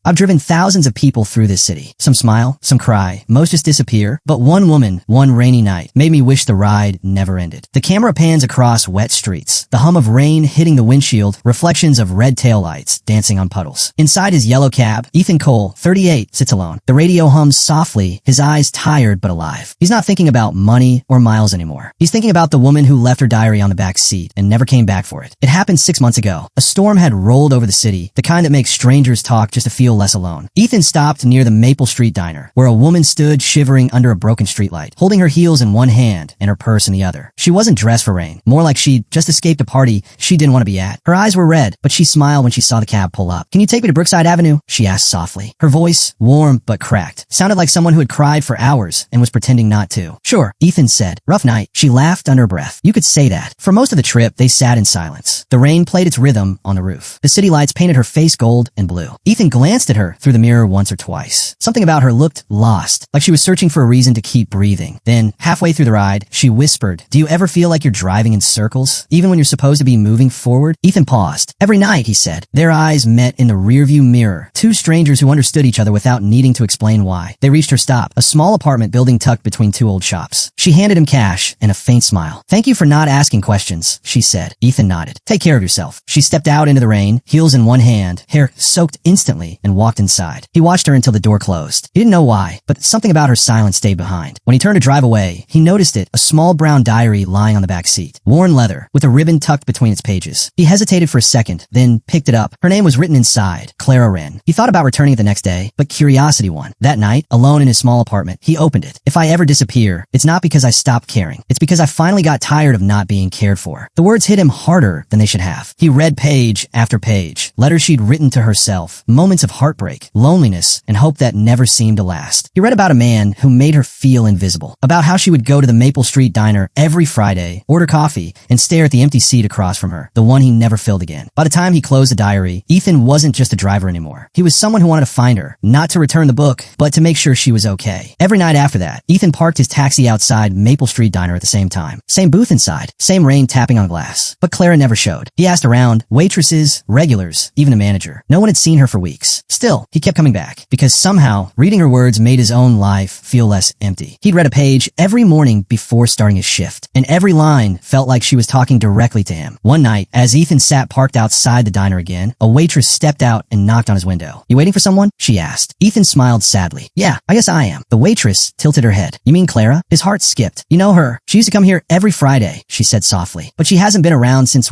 I've driven thousands of people through this city. Some smile, some cry, most just disappear. But one woman, one rainy night, made me wish the ride never ended. The camera pans across wet streets, the hum of rain hitting the windshield, reflections of red taillights dancing on puddles. Inside his yellow cab, Ethan Cole, 38, sits alone. The radio hums softly, his eyes tired but alive. He's not thinking about money or miles anymore. He's thinking about the woman who left her diary on the back seat and never came back for it. It happened 6 months ago. A storm had rolled over the city, the kind that makes strangers talk just to feel less alone. Ethan stopped near the Maple Street Diner, where a woman stood shivering under a broken streetlight, holding her heels in one hand and her purse in the other. She wasn't dressed for rain, more like she'd just escaped a party she didn't want to be at. Her eyes were red, but she smiled when she saw the cab pull up. "Can you take me to Brookside Avenue?" she asked softly. Her voice, warm but cracked, sounded like someone who had cried for hours and was pretending not to. "Sure," Ethan said. "Rough night." She laughed under her breath. "You could say that." For most of the trip, they sat in silence. The rain played its rhythm on the roof. The city lights painted her face gold and blue. Ethan glanced at her through the mirror once or twice. Something about her looked lost, like she was searching for a reason to keep breathing. Then, halfway through the ride, she whispered, "Do you ever feel like you're driving in circles, even when you're supposed to be moving forward?" Ethan paused. "Every night," he said. Their eyes met in the rearview mirror, two strangers who understood each other without needing to explain why. They reached her stop, a small apartment building tucked between two old shops. She handed him cash and a faint smile. "Thank you for not asking questions," she said. Ethan nodded. "Take care of yourself." She stepped out into the rain, heels in one hand, hair soaked instantly, and walked inside. He watched her until the door closed. He didn't know why, but something about her silence stayed behind. When he turned to drive away, he noticed it, a small brown diary lying on the back seat. Worn leather, with a ribbon tucked between its pages. He hesitated for a second, then picked it up. Her name was written inside, Clara Wren. He thought about returning it the next day, but curiosity won. That night, alone in his small apartment, he opened it. "If I ever disappear, it's not because I stopped caring. It's because I finally got tired of not being cared for." The words hit him harder than they should have. He read page after page, letters she'd written to herself, moments of heartbreak, loneliness, and hope that never seemed to last. He read about a man who made her feel invisible, about how she would go to the Maple Street Diner every Friday, order coffee, and stare at the empty seat across from her, the one he never filled again. By the time he closed the diary, Ethan wasn't just a driver anymore. He was someone who wanted to find her, not to return the book, but to make sure she was okay. Every night after that, Ethan parked his taxi outside Maple Street Diner at the same time. Same booth inside, same rain tapping on glass. But Clara never showed. He asked around, waitresses, regulars, even a manager. No one had seen her for weeks. Still, he kept coming back, because somehow, reading her words made his own life feel less empty. He'd read a page every morning before starting his shift, and every line felt like she was talking directly to him. One night, as Ethan sat parked outside the diner again, a waitress stepped out and knocked on his window. "You waiting for someone?" she asked. Ethan smiled sadly. "Yeah, I guess I am." The waitress tilted her head. "You mean Clara?" His heart skipped. "You know her. She used to come here every Friday," she said softly. "But she hasn't been around since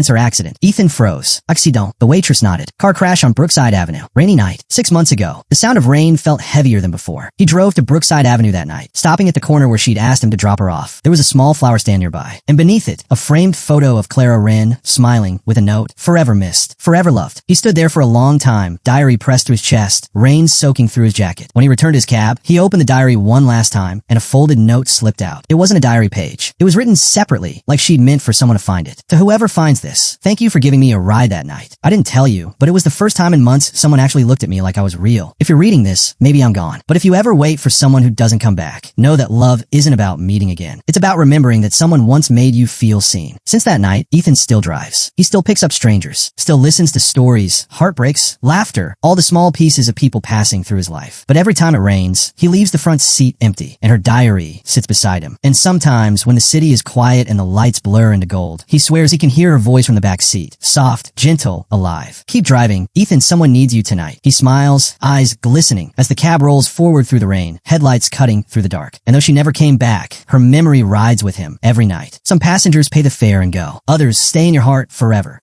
her accident." Ethan froze. "Accident." The waitress nodded. "Car crash on Brookside Avenue. Rainy night. 6 months ago." The sound of rain felt heavier than before. He drove to Brookside Avenue that night, stopping at the corner where she'd asked him to drop her off. There was a small flower stand nearby, and beneath it, a framed photo of Clara Wren, smiling, with a note, "Forever missed. Forever loved." He stood there for a long time, diary pressed to his chest, rain soaking through his jacket. When he returned his cab, he opened the diary one last time, and a folded note slipped out. It wasn't a diary page. It was written separately, like she'd meant for someone to find it. "To whoever finds this, thank you for giving me a ride that night. I didn't tell you, but it was the first time in months someone actually looked at me like I was real. If you're reading this, maybe I'm gone. But if you ever wait for someone who doesn't come back, know that love isn't about meeting again. It's about remembering that someone once made you feel seen." Since that night, Ethan still drives. He still picks up strangers, still listens to stories, heartbreaks, laughter, all the small pieces of people passing through his life. But every time it rains, he leaves the front seat empty, and her diary sits beside him. And sometimes, when the city is quiet and the lights blur into gold, he swears he can hear her voice from the back seat, soft, gentle, alive. "Keep driving. Ethan, someone needs you tonight." He smiles, eyes glistening, as the cab rolls forward through the rain, headlights cutting through the dark. And though she never came back, her memory rides with him every night. Some passengers pay the fare and go. Others stay in your heart forever.